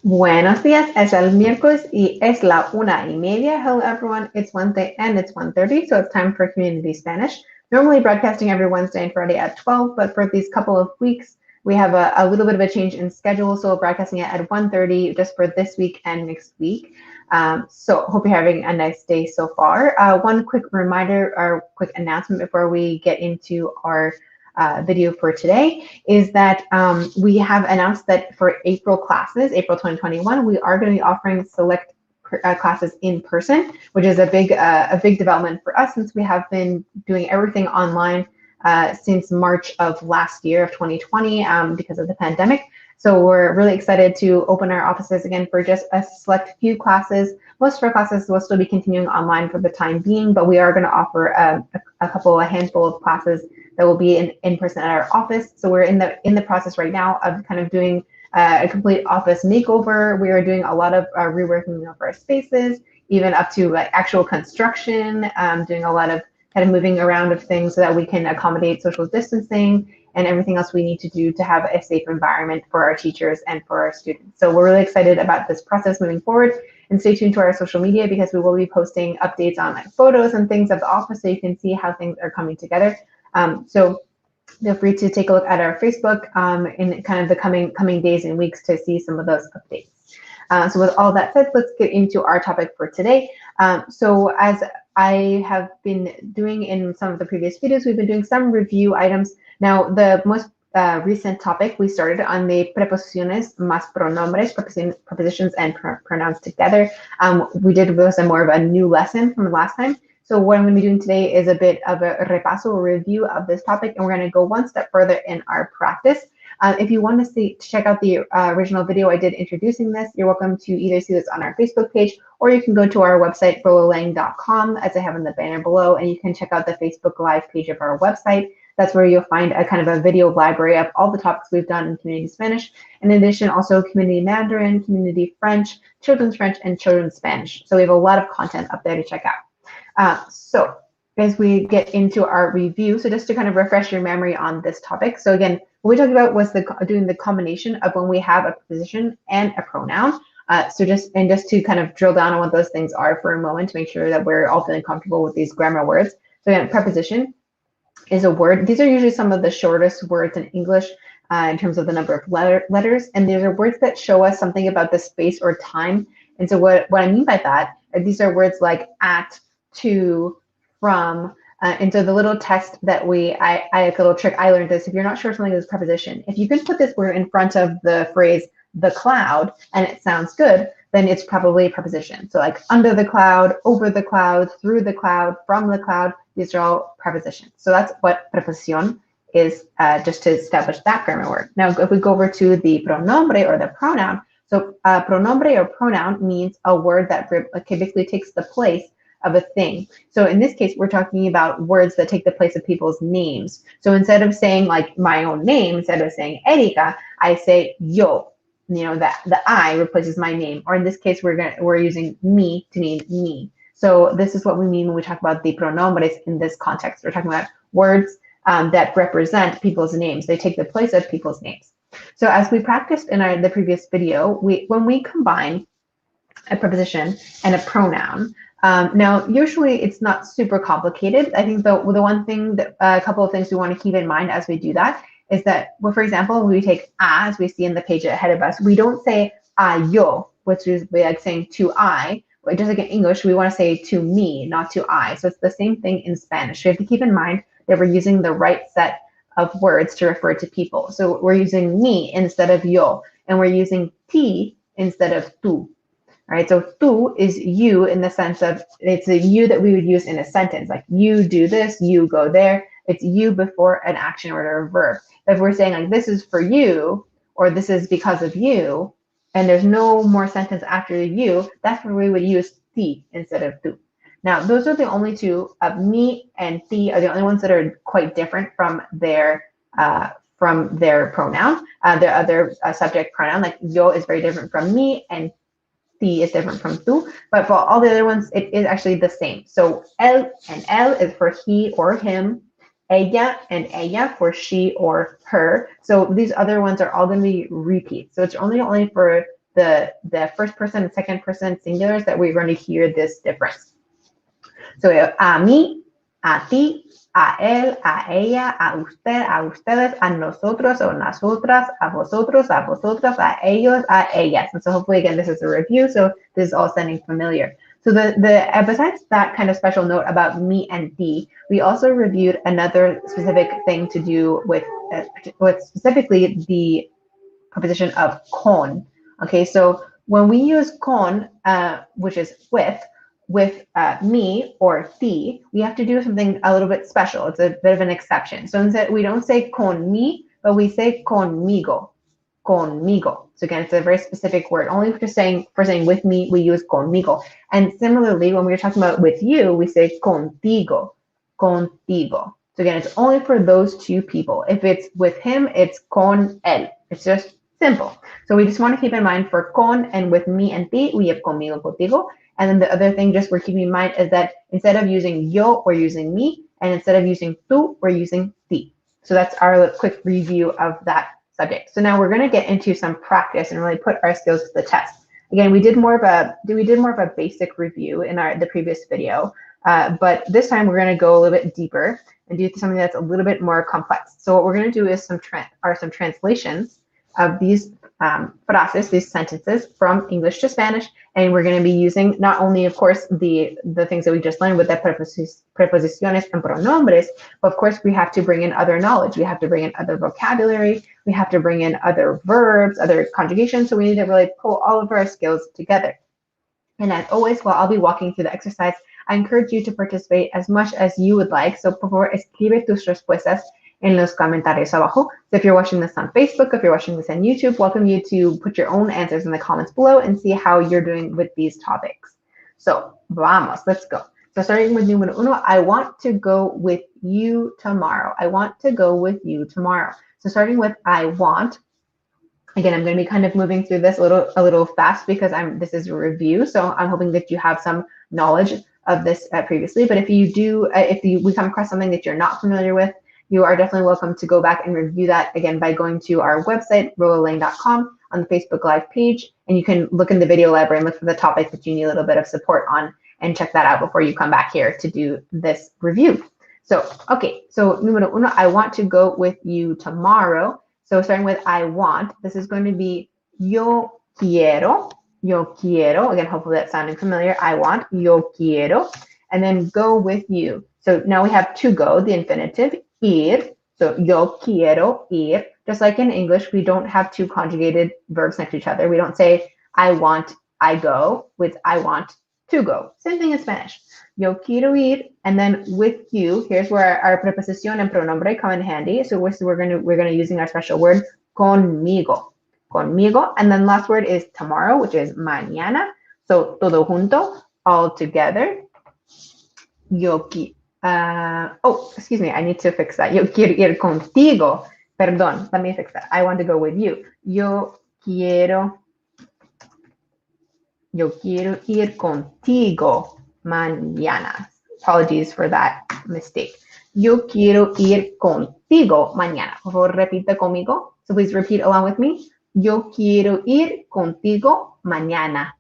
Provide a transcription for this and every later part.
Buenos días, es el miércoles y es la 1:30. Hello everyone, it's Wednesday and it's 1:30, so it's time for Community Spanish. Normally broadcasting every Wednesday and Friday at 12, but for these couple of weeks, we have a little bit of a change in schedule, so we're broadcasting it at 1:30 just for this week and next week. So hope you're having a nice day so far. One quick reminder or quick announcement before we get into our video for today is that we have announced that for April classes, April 2021, we are going to be offering select classes in person, which is a big development for us since we have been doing everything online since March of last year of 2020 because of the pandemic. So we're really excited to open our offices again for just a select few classes. Most of our classes will still be continuing online for the time being, but we are going to offer a handful of classes that will be in person at our office. So we're in the process right now of kind of doing a complete office makeover. We are doing a lot of reworking of our spaces, even up to like actual construction, doing a lot of kind of moving around of things so that we can accommodate social distancing and everything else we need to do to have a safe environment for our teachers and for our students. So we're really excited about this process moving forward, and stay tuned to our social media because we will be posting updates on like photos and things of the office so you can see how things are coming together. So feel free to take a look at our Facebook in kind of the coming days and weeks to see some of those updates. So with all that said, let's get into our topic for today. So as I have been doing in some of the previous videos, we've been doing some review items. Now, the most recent topic, we started on the preposiciones más pronombres, prepositions and pronouns together. We did this as more of a new lesson from last time. So what I'm going to be doing today is a bit of a repaso, a review of this topic, and we're going to go one step further in our practice. If you want to check out the original video I did introducing this, you're welcome to either see this on our Facebook page, or you can go to our website, rolalang.com, as I have in the banner below, and you can check out the Facebook Live page of our website. That's where you'll find a kind of a video library of all the topics we've done in Community Spanish. In addition, also Community Mandarin, Community French, Children's French, and Children's Spanish. So we have a lot of content up there to check out. So as we get into our review, so just to kind of refresh your memory on this topic. So again, what we talked about was doing the combination of when we have a preposition and a pronoun. So just to kind of drill down on what those things are for a moment to make sure that we're all feeling comfortable with these grammar words. So again, preposition is a word. These are usually some of the shortest words in English in terms of the number of letters. And these are words that show us something about the space or time. And so what I mean by that, these are words like at, to, from, and so the little test that I like a little trick I learned this, if you're not sure something is preposition, if you can put this word in front of the phrase the cloud and it sounds good, then it's probably a preposition. So like under the cloud, over the cloud, through the cloud, from the cloud, these are all prepositions. So that's what preposición is, just to establish that grammar word. Now, if we go over to the pronombre or the pronoun, so pronombre or pronoun means a word that typically takes the place of a thing. So in this case, we're talking about words that take the place of people's names. So instead of saying like my own name, instead of saying Erika, I say yo. You know, that the I replaces my name. Or in this case, we're using me to mean me. So this is what we mean when we talk about the pronombres in this context. We're talking about words that represent people's names. They take the place of people's names. So as we practiced in the previous video, when we combine a preposition and a pronoun, now, usually it's not super complicated. I think the one thing that a couple of things we want to keep in mind as we do that is that, well, for example, when we take a, as we see in the page ahead of us, we don't say a yo, which is like saying to I. Just like in English, we want to say to me, not to I. So it's the same thing in Spanish. So you have to keep in mind that we're using the right set of words to refer to people. So we're using me instead of yo, and we're using ti instead of tú. All right, so tú is you in the sense of it's a you that we would use in a sentence, like you do this, you go there. It's you before an action or a verb. If we're saying like this is for you, or this is because of you, and there's no more sentence after you, that's where we would use ti instead of tú. Now, those are the only two. Me and ti are the only ones that are quite different from their pronoun. Their other subject pronoun, like yo, is very different from me, and ti is different from tú, but for all the other ones, it is actually the same. So él and él is for he or him, ella and ella for she or her. So these other ones are all going to be repeats. So it's only for the first person and second person singulars that we're going to hear this difference. So a mí, a ti, a él, a ella, a usted, a ustedes, a nosotros o nosotras, a vosotros, a vosotras, a ellos, a ellas. And so hopefully, again, this is a review, so this is all sounding familiar. So besides that kind of special note about me and ti, we also reviewed another specific thing to do with specifically the preposition of con. Okay, so when we use con, which is with me or ti, we have to do something a little bit special. It's a bit of an exception. So instead, we don't say con mi, but we say conmigo. Conmigo. So again, it's a very specific word. Only for saying with me, we use conmigo. And similarly, when we're talking about with you, we say contigo. Contigo. So again, it's only for those two people. If it's with him, it's con él. It's just simple. So we just want to keep in mind for con and with me and ti, we have conmigo, contigo. And then the other thing just we're keeping in mind is that instead of using yo, we're using me. And instead of using tú, we're using ti. So that's our quick review of that subject. So now we're going to get into some practice and really put our skills to the test. Again, we did more of a basic review in the previous video, but this time we're going to go a little bit deeper and do something that's a little bit more complex. So what we're going to do is some translations of these frases, these sentences from English to Spanish, and we're going to be using not only, of course, the things that we just learned with the preposiciones and pronombres, but of course we have to bring in other knowledge. We have to bring in other vocabulary. We have to bring in other verbs, other conjugations. So we need to really pull all of our skills together. And as always, while I'll be walking through the exercise, I encourage you to participate as much as you would like. So por favor, escribe tus respuestas en los comentarios abajo. So if you're watching this on Facebook, if you're watching this on YouTube, welcome you to put your own answers in the comments below and see how you're doing with these topics. So vamos, let's go. So starting with número uno, I want to go with you tomorrow. I want to go with you tomorrow. So starting with I want, again, I'm going to be kind of moving through this a little fast because this is a review. So I'm hoping that you have some knowledge of this previously. But if we come across something that you're not familiar with, you are definitely welcome to go back and review that again by going to our website, rolalang.com, on the Facebook Live page, and you can look in the video library and look for the topic that you need a little bit of support on and check that out before you come back here to do this review. So, okay, so número uno, I want to go with you tomorrow. So starting with I want, this is going to be yo quiero, again, hopefully that's sounding familiar, I want, yo quiero, and then go with you. So now we have to go, the infinitive, ir, so yo quiero ir. Just like in English, we don't have two conjugated verbs next to each other. We don't say I want, I go, with I want to go. Same thing in Spanish. Yo quiero ir, and then with you, here's where our preposición and pronombre come in handy. So we're gonna using our special word conmigo, conmigo, and then last word is tomorrow, which is mañana. So todo junto, all together. Yo excuse me, I need to fix that. Yo quiero ir contigo. Perdón, let me fix that. I want to go with you. Yo quiero ir contigo mañana. Apologies for that mistake. Yo quiero ir contigo mañana. Por favor, repita conmigo. So please repeat along with me. Yo quiero ir contigo mañana.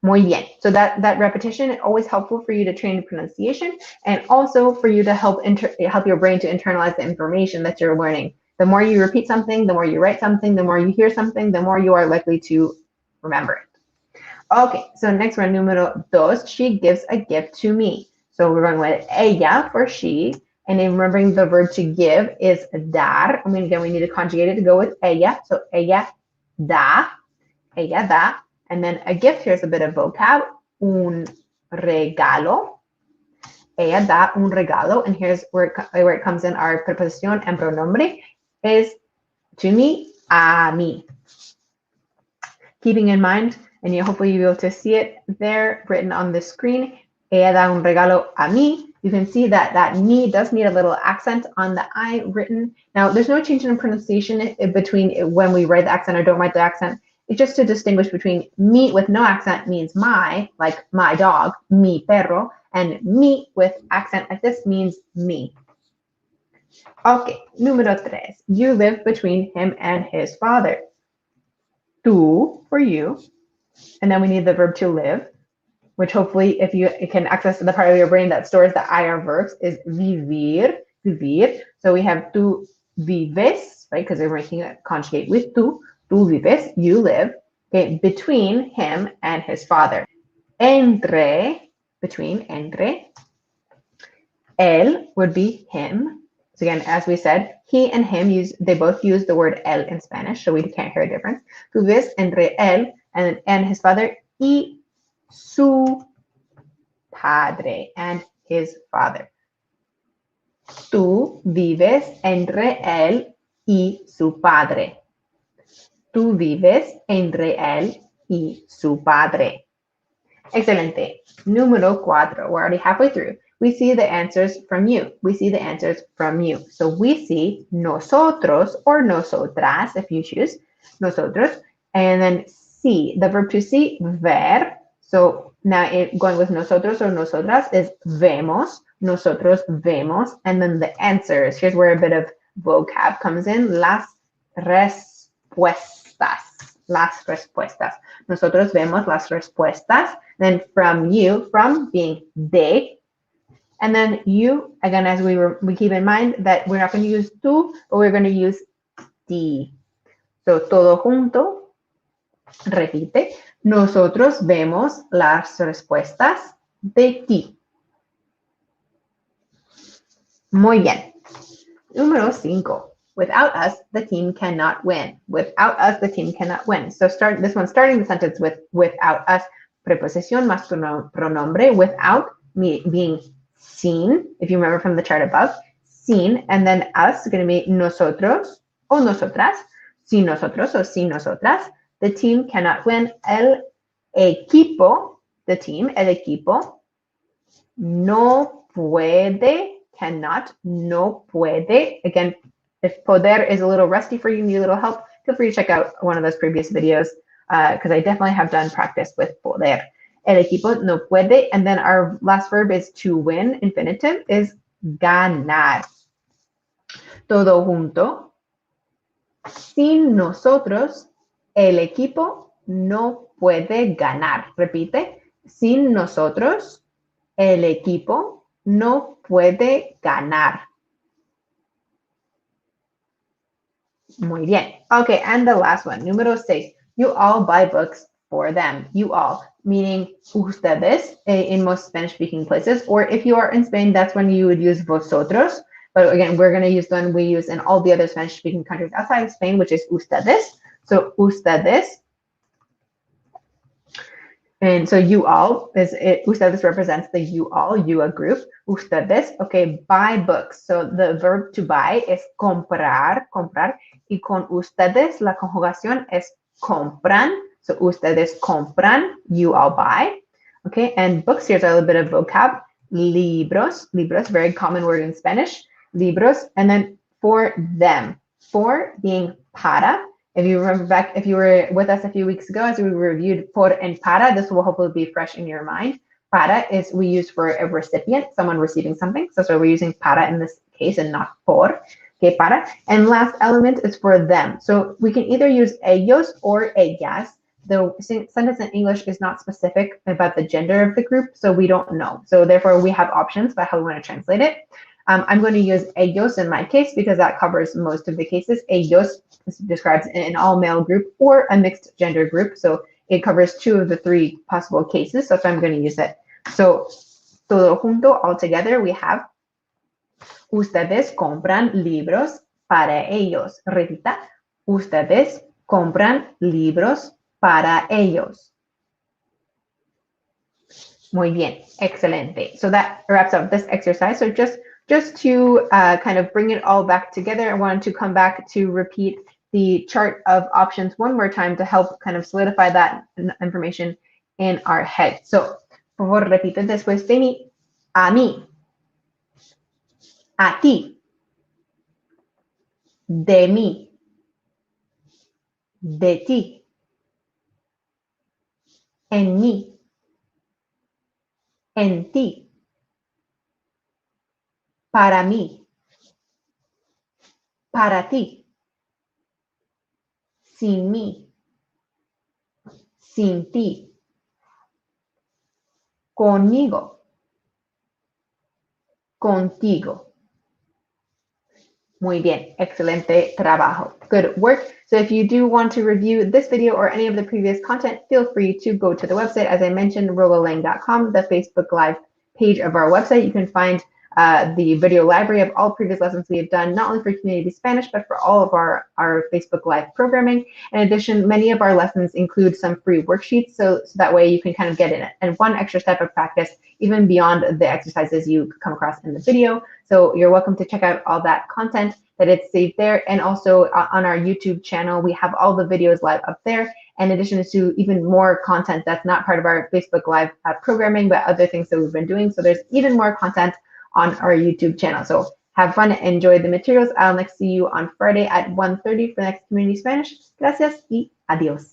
Muy bien. So that repetition is always helpful for you to train the pronunciation and also for you to help your brain to internalize the information that you're learning. The more you repeat something, the more you write something, the more you hear something, the more you are likely to remember it. Okay, so next one, número dos, she gives a gift to me. So we're going with ella for she, and then remembering the verb to give is dar. I mean, again, we need to conjugate it to go with ella. So ella da. And then a gift, here's a bit of vocab, un regalo. Ella da un regalo, and here's where it comes in our preposición and pronombre, is to me, a mí. Keeping in mind, and hopefully you'll be able to see it there written on the screen, ella da un regalo a mí. You can see that me does need a little accent on the I written. Now, there's no change in pronunciation between when we write the accent or don't write the accent. It's just to distinguish between me with no accent means my, like my dog, mi perro, and me with accent like this means me. Okay, número tres. You live between him and his father. tú for you. And then we need the verb to live, which hopefully if you can access the part of your brain that stores the IR verbs is vivir, vivir. So we have tú vives, right? Because we're making it conjugate with tú vives, you live, okay, between him and his father. Entre, between, entre. Él would be him. So again, as we said, he and him they both use the word él in Spanish, so we can't hear a difference. Tú ves entre él and his father y su padre and his father. Tú vives entre él y su padre. Tú vives entre él y su padre. Excelente. Número 4. We're already halfway through. We see the answers from you. We see the answers from you. So we see nosotros or nosotras, if you choose, nosotros. And then see, the verb to see, ver. So now going with nosotros or nosotras is vemos. Nosotros vemos. And then the answers. Here's where a bit of vocab comes in. Las respuestas. Las respuestas. Nosotros vemos las respuestas. Then from you, from being de. And then you, again, as we keep in mind that we're not going to use tú, but we're going to use ti. So todo junto, repite. Nosotros vemos las respuestas de ti. Muy bien. Número 5. Without us, the team cannot win. Without us, the team cannot win. So starting the sentence with without us, preposición más pronombre, without being seen, if you remember from the chart above, seen, and then us is going to be nosotros o nosotras, si nosotros o si nosotras. The team cannot win. El equipo, the team, el equipo, no puede, cannot, no puede. Again, if poder is a little rusty for you, need a little help, feel free to check out one of those previous videos because I definitely have done practice with poder. El equipo no puede, and then our last verb is to win, infinitive, is ganar. Todo junto. Sin nosotros, el equipo no puede ganar. Repite. Sin nosotros, el equipo no puede ganar. Muy bien. Okay, and the last one, número 6. You all buy books for them. You all, meaning ustedes in most Spanish-speaking places, or if you are in Spain, that's when you would use vosotros. But again, we're going to use the one we use in all the other Spanish-speaking countries outside of Spain, which is ustedes. So ustedes. And so you all, ustedes represents the you all, you a group. Ustedes, okay, buy books. So the verb to buy is comprar, comprar. Y con ustedes, la conjugación es compran. So ustedes compran, you all buy. Okay, and books, here's a little bit of vocab. Libros, libros, very common word in Spanish. Libros, and then for them. For being para. If you remember back, if you were with us a few weeks ago, as we reviewed por and para, this will hopefully be fresh in your mind. Para is we use for a recipient, someone receiving something. So we're using para in this case and not por. Okay, para. And last element is for them. So we can either use ellos or ellas. The sentence in English is not specific about the gender of the group, so we don't know. So therefore, we have options about how we want to translate it. I'm going to use ellos in my case because that covers most of the cases. Ellos describes an all-male group or a mixed gender group. So it covers 2 of the 3 possible cases. So I'm going to use it. So todo junto, all together, we have ustedes compran libros para ellos. Repita, ustedes compran libros para ellos. Muy bien, excelente. So that wraps up this exercise. So just to kind of bring it all back together, I wanted to come back to repeat the chart of options one more time to help kind of solidify that information in our head. So, por favor, repite después de mí. A mí. A ti. De mí. De ti. En mí. En ti. Para mí. Para ti. Sin mí. sin ti, conmigo, contigo. Muy bien, excelente trabajo. Good work. So if you do want to review this video or any of the previous content, feel free to go to the website. As I mentioned, rolalang.com, the Facebook Live page of our website. You can find the video library of all previous lessons we have done, not only for Community Spanish, but for all of our Facebook Live programming. In addition, many of our lessons include some free worksheets, so that way you can kind of get in it. And one extra step of practice, even beyond the exercises you come across in the video. So you're welcome to check out all that content that it's saved there. And also on our YouTube channel, we have all the videos live up there, in addition to even more content that's not part of our Facebook Live programming, but other things that we've been doing. So there's even more content on our YouTube channel. So have fun, enjoy the materials. I'll next see you on Friday at 1:30 for the next Community Spanish. Gracias y adiós.